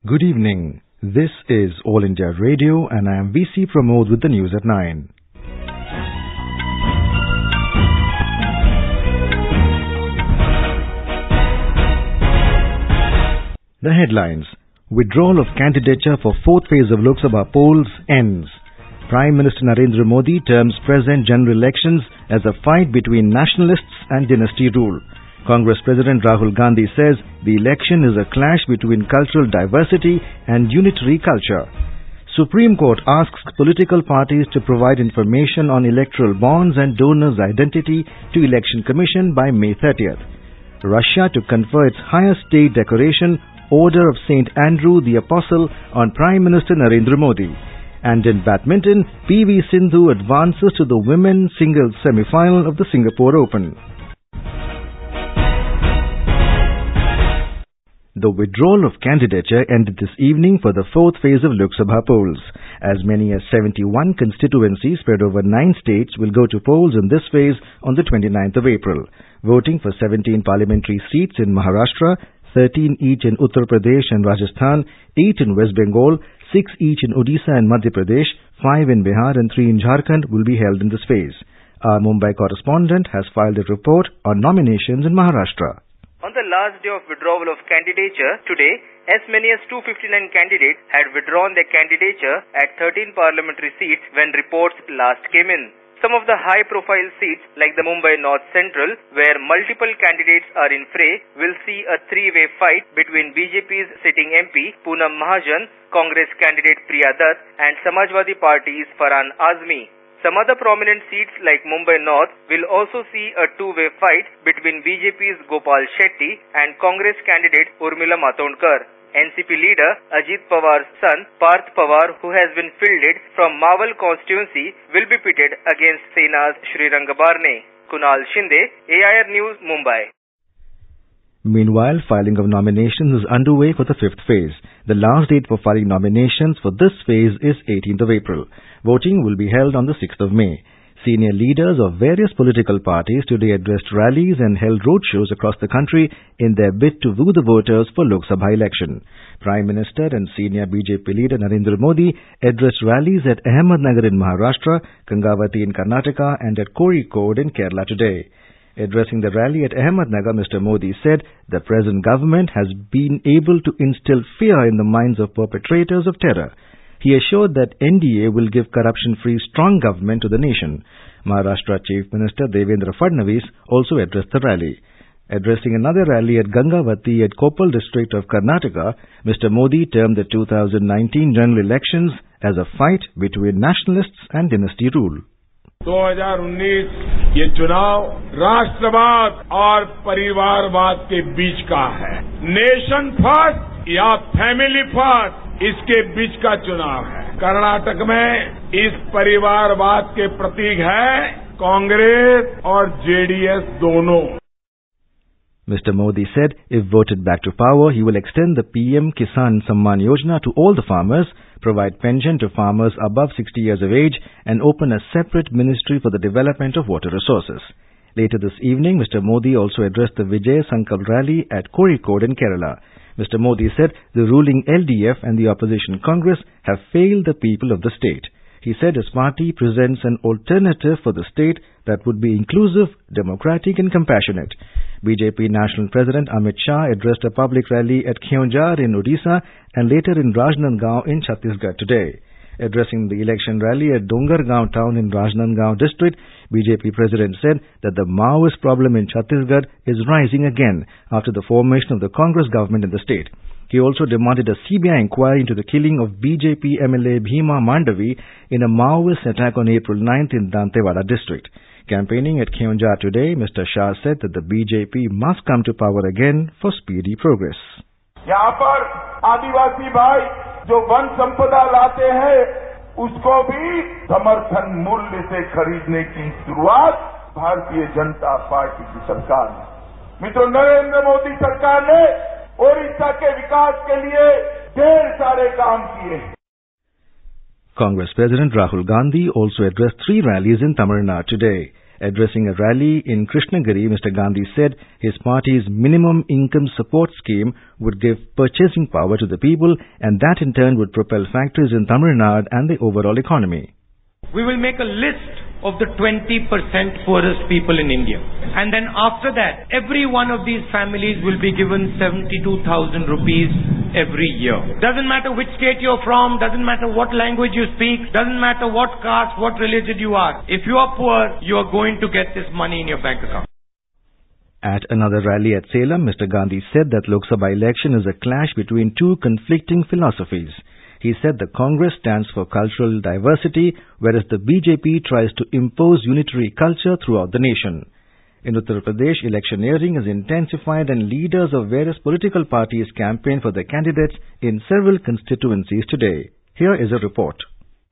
Good evening. This is All India Radio and I am VC Pramod with the news at 9. The headlines. Withdrawal of candidature for fourth phase of Lok Sabha polls ends. Prime Minister Narendra Modi terms present general elections as a fight between nationalists and dynasty rule. Congress President Rahul Gandhi says the election is a clash between cultural diversity and unitary culture. Supreme Court asks political parties to provide information on electoral bonds and donors' identity to Election Commission by May 30th. Russia to confer its highest state decoration, Order of St. Andrew the Apostle, on Prime Minister Narendra Modi. And in badminton, Sindhu advances to the women's singles semifinal of the Singapore Open. The withdrawal of candidature ended this evening for the fourth phase of Lok Sabha polls. As many as 71 constituencies spread over 9 states will go to polls in this phase on the 29th of April. Voting for 17 parliamentary seats in Maharashtra, 13 each in Uttar Pradesh and Rajasthan, 8 in West Bengal, 6 each in Odisha and Madhya Pradesh, 5 in Bihar and 3 in Jharkhand will be held in this phase. Our Mumbai correspondent has filed a report on nominations in Maharashtra. On the last day of withdrawal of candidature, today, as many as 259 candidates had withdrawn their candidature at 13 parliamentary seats when reports last came in. Some of the high-profile seats, like the Mumbai North Central, where multiple candidates are in fray, will see a three-way fight between BJP's sitting MP, Poonam Mahajan, Congress candidate Priya Dutt, and Samajwadi Party's Farhan Azmi. Some other prominent seats like Mumbai North will also see a two-way fight between BJP's Gopal Shetty and Congress candidate Urmila Matondkar. NCP leader Ajit Pawar's son Parth Pawar, who has been fielded from Mawal constituency, will be pitted against Sena's Sriranga Barne. Kunal Shinde, AIR News, Mumbai. Meanwhile, filing of nominations is underway for the fifth phase. The last date for filing nominations for this phase is 18th of April. Voting will be held on the 6th of May. Senior leaders of various political parties today addressed rallies and held roadshows across the country in their bid to woo the voters for Lok Sabha election. Prime Minister and senior BJP leader Narendra Modi addressed rallies at Ahmednagar in Maharashtra, Gangavati in Karnataka and at Kozhikode in Kerala today. Addressing the rally at Ahmednagar, Mr. Modi said the present government has been able to instill fear in the minds of perpetrators of terror. He assured that NDA will give corruption-free strong government to the nation. Maharashtra Chief Minister Devendra Fadnavis also addressed the rally. Addressing another rally at Gangavati at Koppal district of Karnataka, Mr. Modi termed the 2019 general elections as a fight between nationalists and dynasty rule. 2019 ये चुनाव राष्ट्रवाद और परिवारवाद के बीच का है। Nation first या family first, इसके बीच का चुनाव है। कर्नाटक में इस परिवारवाद के प्रतीक है कांग्रेस और जेडीएस दोनों. Mr. Modi said if voted back to power, he will extend the PM Kisan Samman Yojana to all the farmers, provide pension to farmers above 60 years of age, and open a separate ministry for the development of water resources. Later this evening, Mr. Modi also addressed the Vijay Sankalp rally at Kozhikode in Kerala. Mr. Modi said the ruling LDF and the opposition Congress have failed the people of the state. He said his party presents an alternative for the state that would be inclusive, democratic and compassionate. BJP National President Amit Shah addressed a public rally at Keonjhar in Odisha and later in Rajnandgaon in Chhattisgarh today. Addressing the election rally at Dongargaon town in Rajnandgaon district, BJP President said that the Maoist problem in Chhattisgarh is rising again after the formation of the Congress government in the state. He also demanded a CBI inquiry into the killing of BJP MLA Bhima Mandavi in a Maoist attack on April 9th in Dantewada district. Campaigning at Keonjhar today, Mr. Shah said that the BJP must come to power again for speedy progress. यहाँ पर आदिवासी भाई जो one संपदा लाते हैं, उसको भी समर्थन मूल्य से खरीदने की शुरुआत भारतीय जनता पार्टी की सरकार ने, मित्रों नरेंद्र मोदी सरकार ने ओडिशा के विकास के लिए ढेर सारे काम किए हैं. Congress President Rahul Gandhi also addressed 3 rallies in Tamil Nadu today. Addressing a rally in Krishnagiri, Mr. Gandhi said his party's minimum income support scheme would give purchasing power to the people, and that in turn would propel factories in Tamil Nadu and the overall economy. We will make a list of the 20% poorest people in India. And then after that, every one of these families will be given 72,000 rupees every year. Doesn't matter which state you're from, doesn't matter what language you speak, doesn't matter what caste, what religion you are. If you are poor, you are going to get this money in your bank account. At another rally at Salem, Mr. Gandhi said that Lok Sabha election is a clash between two conflicting philosophies. He said the Congress stands for cultural diversity, whereas the BJP tries to impose unitary culture throughout the nation. In Uttar Pradesh, electioneering has intensified and leaders of various political parties campaign for their candidates in several constituencies today. Here is a report.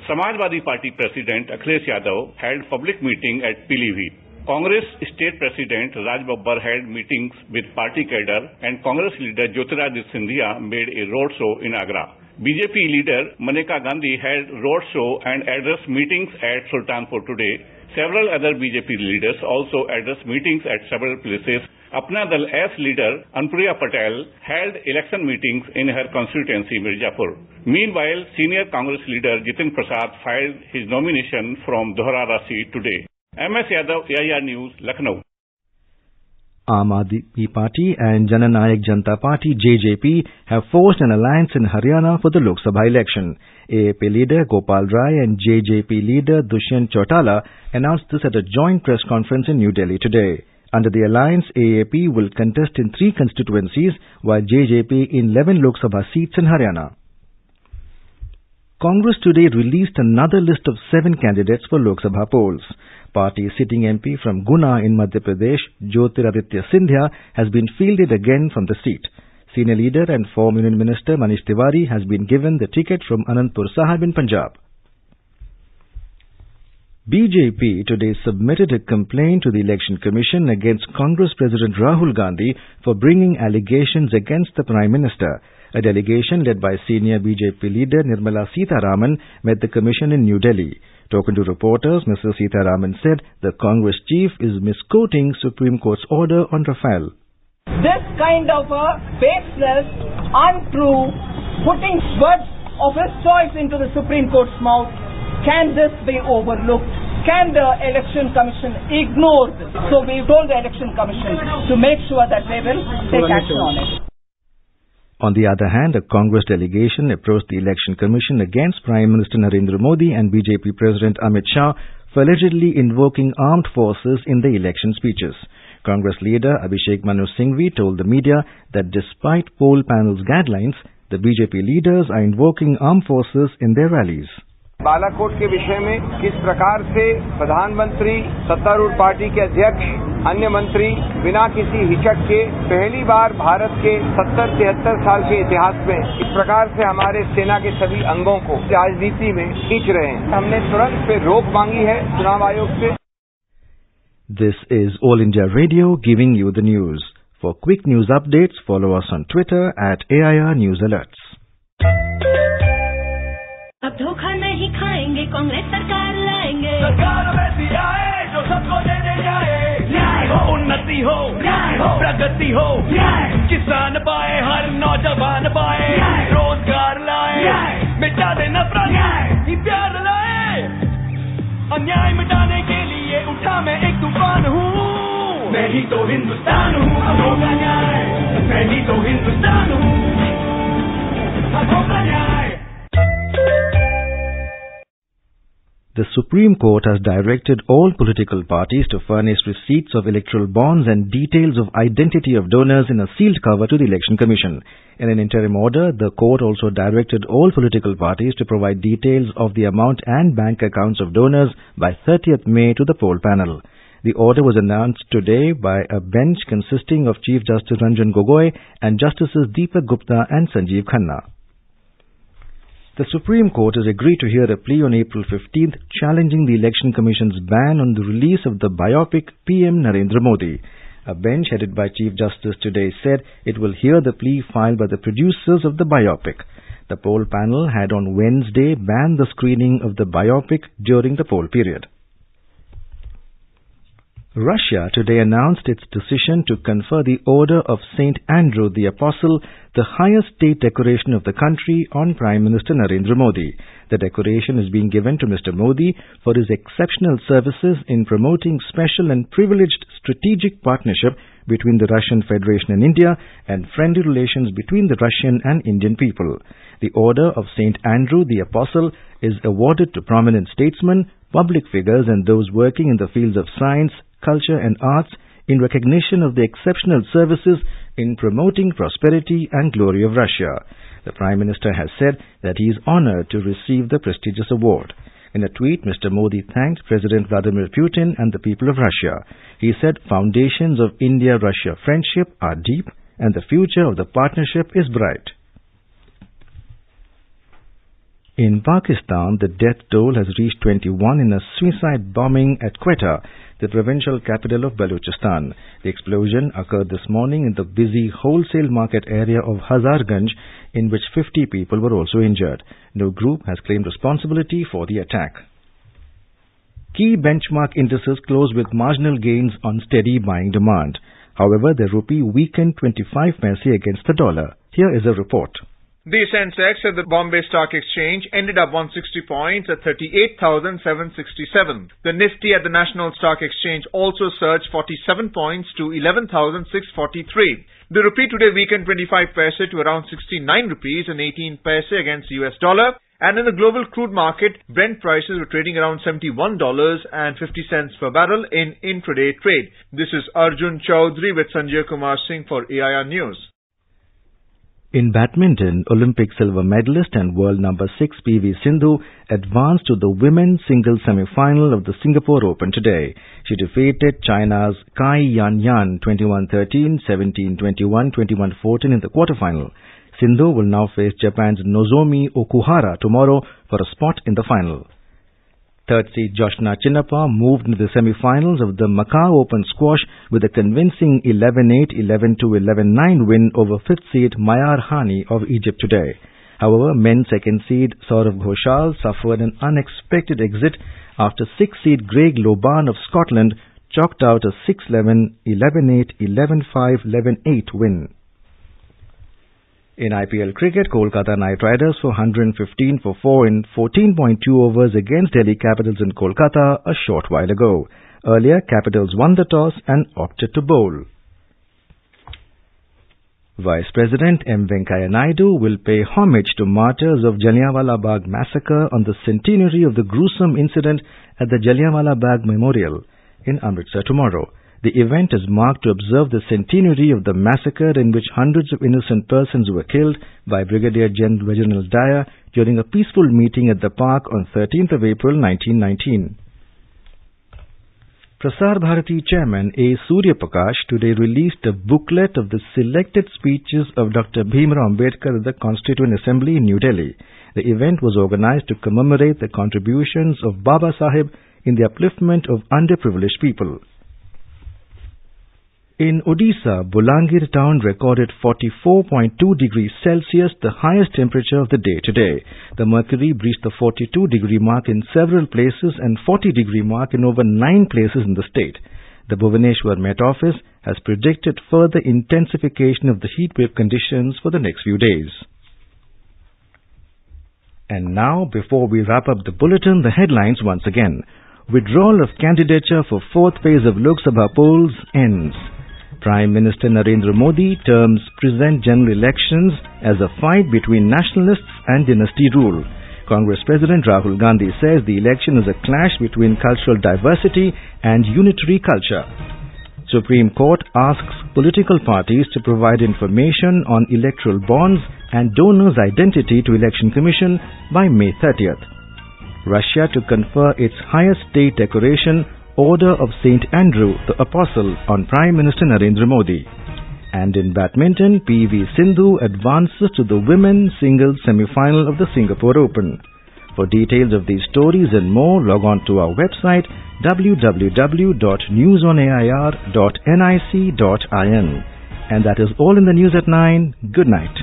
Samajwadi Party President Akhilesh Yadav held public meeting at Pilibhit. Congress State President Raj Babbar held meetings with party cadre, and Congress leader Jyotiraditya Sindhia made a road show in Agra. BJP leader Maneka Gandhi held road show and addressed meetings at Sultanpur today. Several other BJP leaders also addressed meetings at several places. Apna Dal S leader Anupriya Patel held election meetings in her constituency Mirzapur. Meanwhile, senior Congress leader Jitin Prasad filed his nomination from Dharwad seat today. MS Yadav, AIR News, Lucknow. Aam Aadmi Party and Jananayak Janata Party JJP have forged an alliance in Haryana for the Lok Sabha election. AAP leader Gopal Rai and JJP leader Dushyant Chautala announced this at a joint press conference in New Delhi today. Under the alliance, AAP will contest in 3 constituencies, while JJP in 11 Lok Sabha seats in Haryana. Congress today released another list of 7 candidates for Lok Sabha polls. Party's sitting MP from Guna in Madhya Pradesh, Jyotiraditya Sindhia, has been fielded again from the seat. Senior leader and former Union Minister Manish Tiwari has been given the ticket from Anandpur Sahib in Punjab. BJP today submitted a complaint to the Election Commission against Congress President Rahul Gandhi for bringing allegations against the Prime Minister. A delegation led by senior BJP leader Nirmala Sitharaman met the Commission in New Delhi. Talking to reporters, Mr. Sitharaman said the Congress chief is misquoting Supreme Court's order on Rafale. This kind of a baseless, untrue, putting words of his choice into the Supreme Court's mouth, can this be overlooked? Can the Election Commission ignore this? So we told the Election Commission to make sure that they will take action on it. On the other hand, a Congress delegation approached the Election Commission against Prime Minister Narendra Modi and BJP President Amit Shah for allegedly invoking armed forces in the election speeches. Congress leader Abhishek Manu Singhvi told the media that despite poll panel's guidelines, the BJP leaders are invoking armed forces in their rallies. Balakot के विषय में किस प्रकार से प्रधानमंत्री, सत्तारूढ़ party के अध्यक्ष, अन्य मंत्री बिना किसी हिचक के पहली बार भारत के 70-73 साल के इतिहास में इस प्रकार से हमारे सेना के सभी अंगों को राजनीति में खींच रहे हैं। हमने तुरंत पे रोक मांगी है चुनाव आयोग से। This is All India Radio giving you the news. For quick news updates, follow us on Twitter at AIR News Alerts. अब धोखा नहीं खाएंगे, कांग्रेस सरकार लाएंगे। सरकार वैसी आए जो सबको देने जाए, न्याय हो, उन्नति हो, न्याय हो, प्रगति हो, न्याय, किसान पाए, हर नौजवान पाए, रोजगार लाए, मिटा दे नफरत, न्याय, प्यार लाए। अन्याय मिटाने के लिए उठा मैं एक तूफान हूँ, मैं ही तो हिंदुस्तान हूँ, अब होगा न्याय, मैं ही तो हिंदुस्तान हूँ, अब होगा न्याय। The Supreme Court has directed all political parties to furnish receipts of electoral bonds and details of identity of donors in a sealed cover to the Election Commission. In an interim order, the court also directed all political parties to provide details of the amount and bank accounts of donors by 30th May to the poll panel. The order was announced today by a bench consisting of Chief Justice Ranjan Gogoi and Justices Deepak Gupta and Sanjeev Khanna. The Supreme Court has agreed to hear a plea on April 15th challenging the Election Commission's ban on the release of the biopic PM Narendra Modi. A bench headed by Chief Justice today said it will hear the plea filed by the producers of the biopic. The poll panel had on Wednesday banned the screening of the biopic during the poll period. Russia today announced its decision to confer the Order of St. Andrew the Apostle, the highest state decoration of the country, on Prime Minister Narendra Modi. The decoration is being given to Mr. Modi for his exceptional services in promoting special and privileged strategic partnership between the Russian Federation and India and friendly relations between the Russian and Indian people. The Order of St. Andrew the Apostle is awarded to prominent statesmen, public figures and those working in the fields of science, culture and arts in recognition of the exceptional services in promoting prosperity and glory of Russia. The Prime Minister has said that he is honored to receive the prestigious award. In a tweet, Mr. Modi thanked President Vladimir Putin and the people of Russia. He said foundations of India-Russia friendship are deep and the future of the partnership is bright. In Pakistan, the death toll has reached 21 in a suicide bombing at Quetta, the provincial capital of Balochistan. The explosion occurred this morning in the busy wholesale market area of Hazarganj, in which 50 people were also injured. No group has claimed responsibility for the attack. Key benchmark indices closed with marginal gains on steady buying demand. However, the rupee weakened 25 paise against the dollar. Here is a report. The Sensex at the Bombay Stock Exchange ended up 160 points at 38,767. The Nifty at the National Stock Exchange also surged 47 points to 11,643. The rupee today weakened 25 paise to around 69 rupees and 18 paise against the US dollar. And in the global crude market, Brent prices were trading around $71.50 per barrel in intraday trade. This is Arjun Chaudhary with Sanjay Kumar Singh for AIR News. In badminton, Olympic silver medalist and world number 6 PV Sindhu advanced to the women's singles semi-final of the Singapore Open today. She defeated China's Cai Yan 21-13, 17-21, 21-14 in the quarterfinal. Sindhu will now face Japan's Nozomi Okuhara tomorrow for a spot in the final. Third seed Joshna Chinnappa moved into the semi-finals of the Macau Open Squash with a convincing 11-8, 11-2, 11-9 win over fifth seed Mayar Hani of Egypt today. However, men's second seed Saurav Ghoshal suffered an unexpected exit after sixth seed Greg Loban of Scotland chalked out a 6-11, 11-8, 11-5, 11-8 win. In IPL cricket, Kolkata Knight Riders for 115 for 4 in 14.2 overs against Delhi Capitals in Kolkata a short while ago. Earlier, Capitals won the toss and opted to bowl. Vice President M. Venkaiah Naidu will pay homage to martyrs of Jallianwala Bagh massacre on the centenary of the gruesome incident at the Jallianwala Bagh Memorial in Amritsar tomorrow. The event is marked to observe the centenary of the massacre in which hundreds of innocent persons were killed by Brigadier General Reginald Dyer during a peaceful meeting at the park on 13th of April 1919. Prasar Bharati Chairman A. Surya Prakash today released a booklet of the selected speeches of Dr. Bhimrao Ambedkar at the Constituent Assembly in New Delhi. The event was organized to commemorate the contributions of Baba Sahib in the upliftment of underprivileged people. In Odisha, Bolangir town recorded 44.2 degrees Celsius, the highest temperature of the day today. The mercury breached the 42-degree mark in several places and 40-degree mark in over 9 places in the state. The Bhubaneswar Met Office has predicted further intensification of the heatwave conditions for the next few days. And now, before we wrap up the bulletin, the headlines once again. Withdrawal of candidature for fourth phase of Lok Sabha polls ends. Prime Minister Narendra Modi terms present general elections as a fight between nationalists and dynasty rule. Congress President Rahul Gandhi says the election is a clash between cultural diversity and unitary culture. Supreme Court asks political parties to provide information on electoral bonds and donors' identity to Election Commission by May 30th. Russia to confer its highest state decoration, Order of St. Andrew the Apostle, on Prime Minister Narendra Modi. And in badminton, PV Sindhu advances to the women's singles semi-final of the Singapore Open. For details of these stories and more, log on to our website www.newsonair.nic.in. And that is all in the news at 9. Good night.